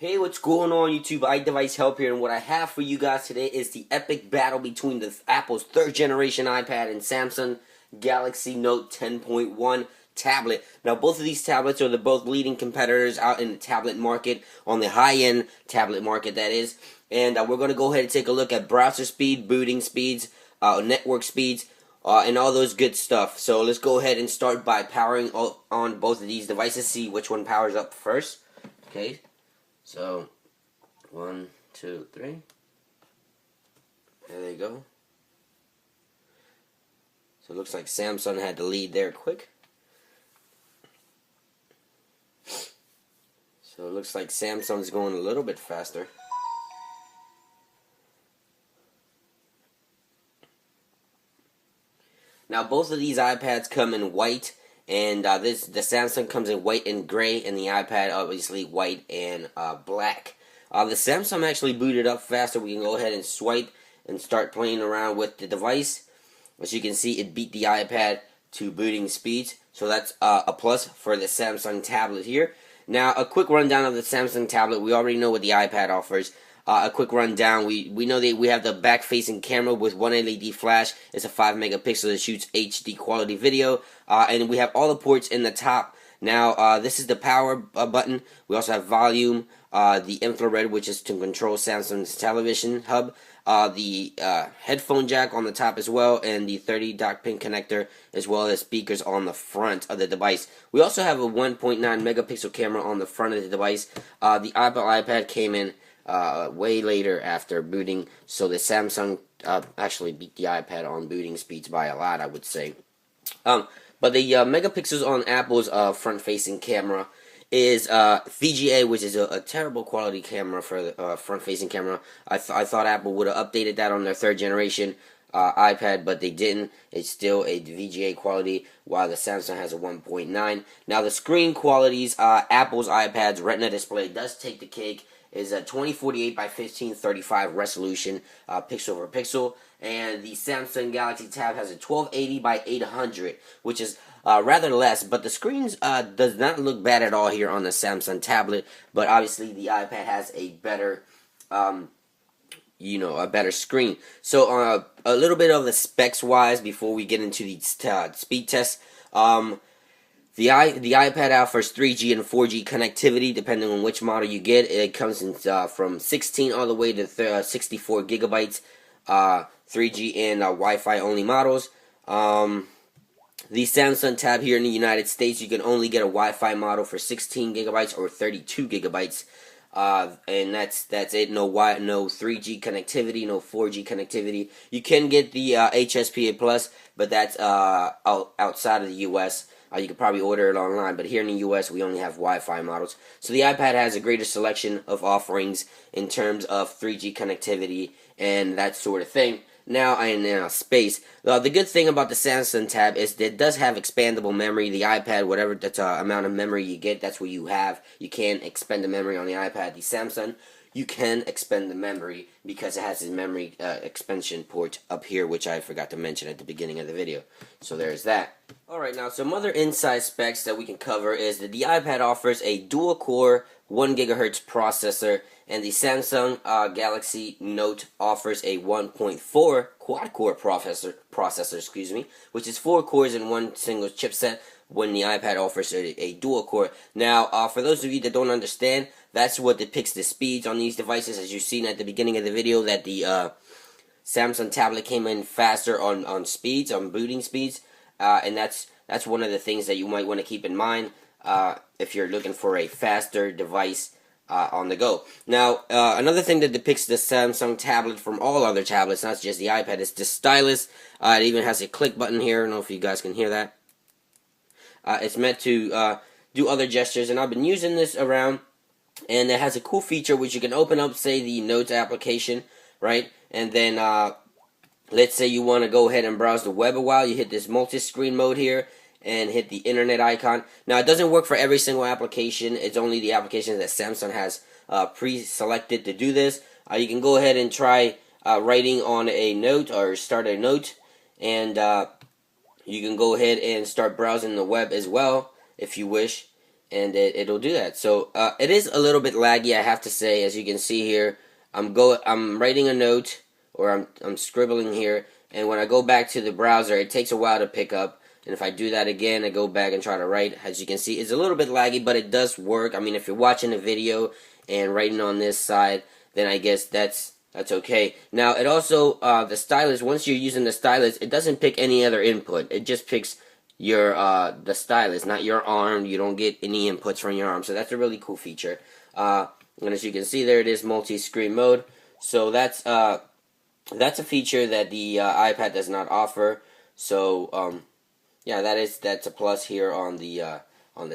Hey, what's going on YouTube? iDevice Help here, and what I have for you guys today is the epic battle between the Apple's 3rd generation iPad and Samsung Galaxy Note 10.1 tablet. Now, both of these tablets are the both leading competitors out in the tablet market, on the high-end tablet market, that is. And we're going to go ahead and take a look at browser speed, booting speeds, network speeds, and all those good stuff. So let's go ahead and start by powering on both of these devices, see which one powers up first. Okay. So, 1, 2, 3. There they go. So it looks like Samsung had the lead there quick. So it looks like Samsung's going a little bit faster. Now both of these iPads come in white, and the Samsung comes in white and gray, and the iPad obviously white and black. The Samsung actually booted up faster. We can go ahead and swipe and start playing around with the device. As you can see, it beat the iPad to booting speeds, so that's a plus for the Samsung tablet here. Now, a quick rundown of the Samsung tablet. We already know what the iPad offers. A quick rundown. We know that we have the back-facing camera with one LED flash. It's a 5 megapixel that shoots HD quality video, and we have all the ports in the top. Now, this is the power button. We also have volume, the infrared, which is to control Samsung's television hub, the headphone jack on the top as well, and the 30 dock pin connector, as well as speakers on the front of the device. We also have a 1.9 megapixel camera on the front of the device. The Apple iPad came in way later after booting, so the Samsung actually beat the iPad on booting speeds by a lot, I would say. But the megapixels on Apple's front-facing camera is VGA, which is a terrible quality camera for the front-facing camera. I thought Apple would have updated that on their 3rd generation iPad, but they didn't. It's still a VGA quality, while the Samsung has a 1.9. Now, the screen qualities, Apple's iPad's Retina display does take the cake. Is a 2048 by 1535 resolution, pixel over pixel, and the Samsung Galaxy Tab has a 1280 by 800, which is rather less, but the screens does not look bad at all here on the Samsung tablet. But obviously, the iPad has a better, a better screen. So a little bit of the specs wise before we get into the speed test. The iPad offers 3G and 4G connectivity depending on which model you get. It comes in from 16 all the way to 64 gigabytes, 3G and Wi-Fi only models. The Samsung Tab here in the United States, you can only get a Wi-Fi model for 16 gigabytes or 32 gigabytes. And that's it. No 3G connectivity, no 4G connectivity. You can get the HSPA Plus, but that's outside of the US. You could probably order it online, but here in the US, we only have Wi-Fi models. So the iPad has a greater selection of offerings in terms of 3G connectivity and that sort of thing. Now, in space, the good thing about the Samsung Tab is that it does have expandable memory. The iPad, whatever amount of memory you get, that's what you have. You can't expand the memory on the iPad. The Samsung, you can expand the memory because it has a memory expansion port up here, which I forgot to mention at the beginning of the video. So there's that. Alright, now some other inside specs that we can cover is that the iPad offers a dual-core 1 GHz processor, and the Samsung Galaxy Note offers a 1.4 quad-core processor, which is 4 cores in one single chipset, when the iPad offers a dual-core. Now, for those of you that don't understand, that's what depicts the speeds on these devices. As you've seen at the beginning of the video, that the Samsung tablet came in faster on speeds, on booting speeds, and that's one of the things that you might want to keep in mind if you're looking for a faster device on the go. Now, another thing that depicts the Samsung tablet from all other tablets, not just the iPad, is the stylus. It even has a click button here. I don't know if you guys can hear that. It's meant to do other gestures, and I've been using this around, and it has a cool feature which you can open up, say, the Notes application, right? And then, let's say you want to go ahead and browse the web a while. You hit this multi-screen mode here, and hit the internet icon. Now, it doesn't work for every single application. It's only the applications that Samsung has pre-selected to do this. You can go ahead and try writing on a note or start a note, and you can go ahead and start browsing the web as well if you wish. and it'll do that. So it is a little bit laggy, I have to say. As you can see here, I'm writing a note, or I'm scribbling here, and when I go back to the browser, it takes a while to pick up. And if I do that again, I go back and try to write. As you can see, it's a little bit laggy, but it does work. I mean, if you're watching a video and writing on this side, then I guess that's okay. Now, it also the stylus. Once you're using the stylus, it doesn't pick any other input. It just picks your the stylus, not your arm. You don't get any inputs from your arm, so that's a really cool feature. And as you can see, there it is, multi-screen mode. So that's a feature that the iPad does not offer. So yeah, that's a plus here on the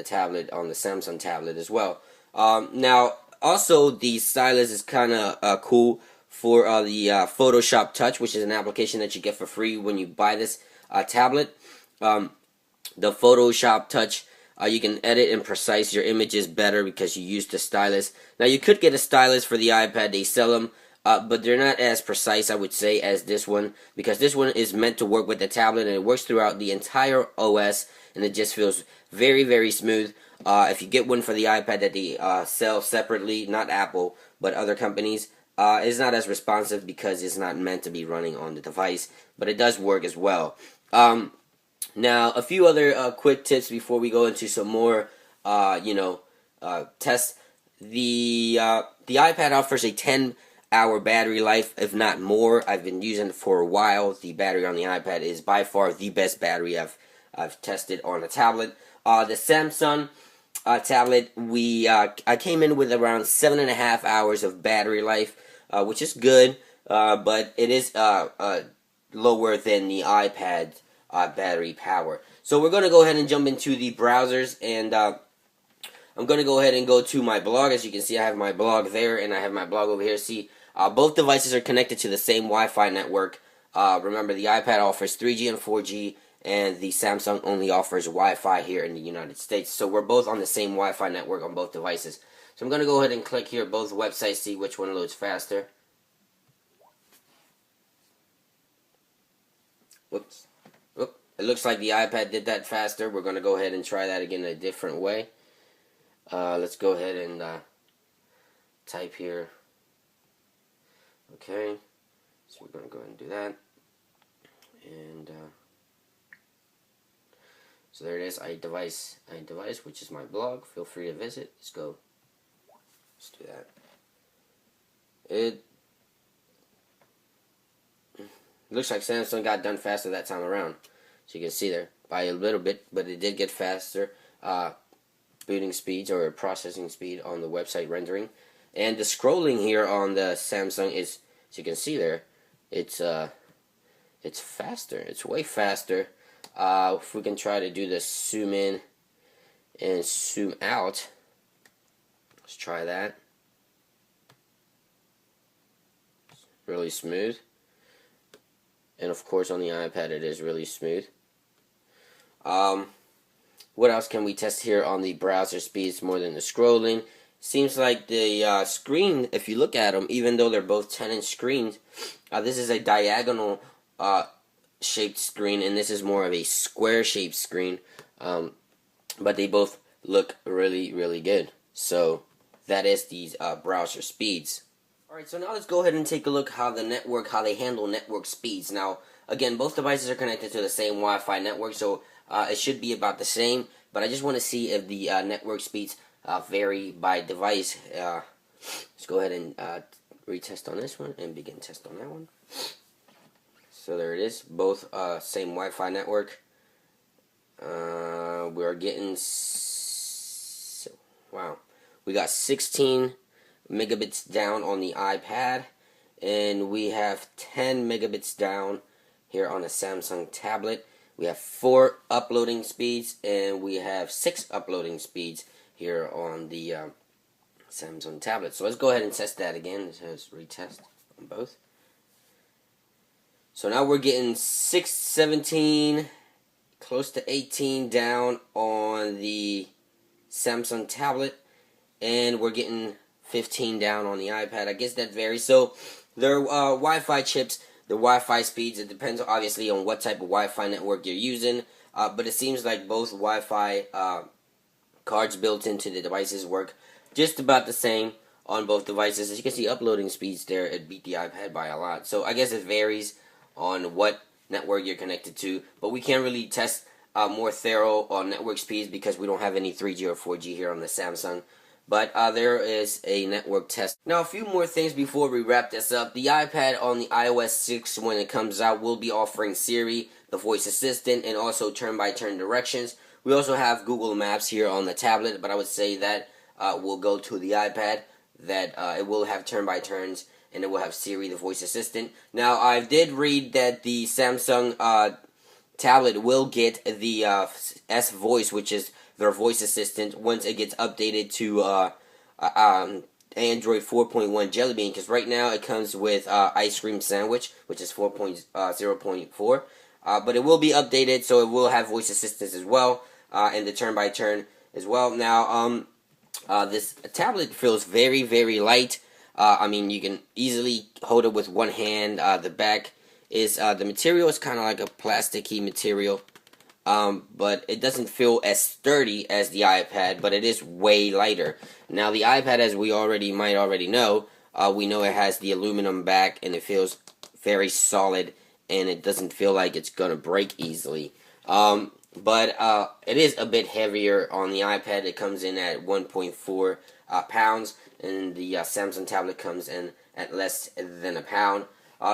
tablet, on the Samsung tablet as well. Now, also the stylus is kind of cool for the Photoshop Touch, which is an application that you get for free when you buy this tablet. The Photoshop Touch, you can edit and precise your images better because you use the stylus. Now, you could get a stylus for the iPad. They sell them. But they're not as precise, I would say, as this one, because this one is meant to work with the tablet, and it works throughout the entire OS, and it just feels very, very smooth. If you get one for the iPad that they sell separately, not Apple, but other companies, it's not as responsive because it's not meant to be running on the device, but it does work as well. Now, a few other quick tips before we go into some more, tests. The iPad offers a 10-hour battery life, if not more. I've been using it for a while. The battery on the iPad is by far the best battery I've tested on a tablet. The Samsung tablet, I came in with around 7.5 hours of battery life, which is good, but it is lower than the iPad battery power. So we're going to go ahead and jump into the browsers, and I'm going to go ahead and go to my blog. As you can see, I have my blog there, and I have my blog over here. See, both devices are connected to the same Wi-Fi network. Remember, the iPad offers 3G and 4G, and the Samsung only offers Wi-Fi here in the United States. So we're both on the same Wi-Fi network on both devices. So I'm going to go ahead and click here, both websites, see which one loads faster. Whoops. Oop. It looks like the iPad did that faster. We're going to go ahead and try that again in a different way. Let's go ahead and type here. Okay, so we're going to go ahead and do that. And so there it is, iDevice, which is my blog. Feel free to visit. Let's go. Let's do that. It looks like Samsung got done faster that time around. So you can see there, by a little bit, but it did get faster. Booting speeds or processing speed on the website rendering, and the scrolling here on the Samsung is, as you can see there, it's faster. It's way faster. If we can try to do the zoom in and zoom out, let's try that. It's really smooth, and of course on the iPad it is really smooth. What else can we test here on the browser speeds more than the scrolling? Seems like the screen, if you look at them, even though they're both 10-inch screens, this is a diagonal shaped screen, and this is more of a square shaped screen. But they both look really, really good. So that is these browser speeds. Alright, so now let's go ahead and take a look how they handle network speeds. Now, again, both devices are connected to the same Wi-Fi network, so it should be about the same, but I just want to see if the network speeds vary by device. Let's go ahead and retest on this one and begin test on that one. So there it is, both same Wi-Fi network. We are getting, wow, we got 16 megabits down on the iPad, and we have 10 megabits down here on the Samsung tablet. We have 4 uploading speeds, and we have 6 uploading speeds here on the Samsung tablet. So let's go ahead and test that again. Let's retest on both. So now we're getting 6, 17, close to 18 down on the Samsung tablet, and we're getting 15 down on the iPad. I guess that varies. So their Wi-Fi chips, the Wi-Fi speeds, it depends obviously on what type of Wi-Fi network you're using, but it seems like both Wi-Fi Cards built into the devices work just about the same on both devices. As you can see, uploading speeds there, it beat the iPad by a lot. So I guess it varies on what network you're connected to, but we can't really test more thorough on network speeds because we don't have any 3G or 4G here on the Samsung. But there is a network test. Now, a few more things before we wrap this up. The iPad on the iOS 6, when it comes out, will be offering Siri, the voice assistant, and also turn-by-turn directions. We also have Google Maps here on the tablet, but I would say that will go to the iPad, that it will have turn-by-turns, and it will have Siri, the voice assistant. Now, I did read that the Samsung tablet will get the S Voice, which is their voice assistant, once it gets updated to Android 4.1 Jelly Bean, because right now it comes with Ice Cream Sandwich, which is 4.0.4, but it will be updated, so it will have voice assistance as well, and the turn-by-turn as well. Now, this tablet feels very, very light. I mean, you can easily hold it with one hand. The back is, the material is kind of like a plasticky material. But it doesn't feel as sturdy as the iPad, but it is way lighter. Now, the iPad, as we might already know, we know it has the aluminum back, and it feels very solid, and it doesn't feel like it's going to break easily. But it is a bit heavier on the iPad. It comes in at 1.4 pounds, and the Samsung tablet comes in at less than a pound.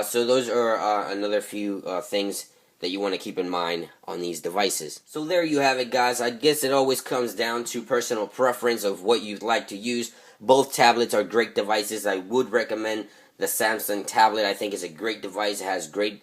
So those are another few things that you want to keep in mind on these devices. So there you have it, guys. I guess it always comes down to personal preference of what you'd like to use. Both tablets are great devices. I would recommend the Samsung tablet. I think it's a great device. It has great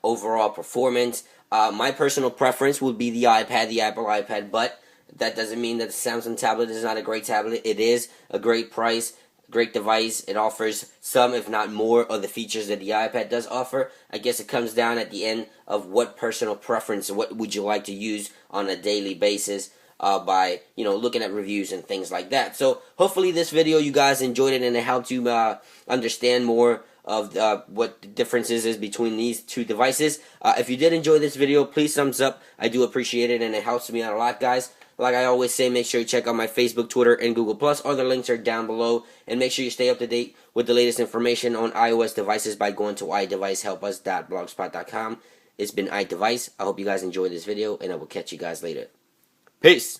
overall performance. My personal preference would be the iPad, the Apple iPad, but that doesn't mean that the Samsung tablet is not a great tablet. It is a great price, great device. It offers some, if not more, of the features that the iPad does offer. I guess it comes down at the end of what personal preference, what would you like to use on a daily basis by, looking at reviews and things like that. So hopefully this video, you guys enjoyed it and it helped you understand more of what the differences is between these two devices. If you did enjoy this video, please thumbs up. I do appreciate it, and it helps me out a lot, guys. Like I always say, make sure you check out my Facebook, Twitter, and Google+. All the links are down below. And make sure you stay up to date with the latest information on iOS devices by going to iDeviceHelpUs.blogspot.com. It's been iDevice. I hope you guys enjoyed this video, and I will catch you guys later. Peace!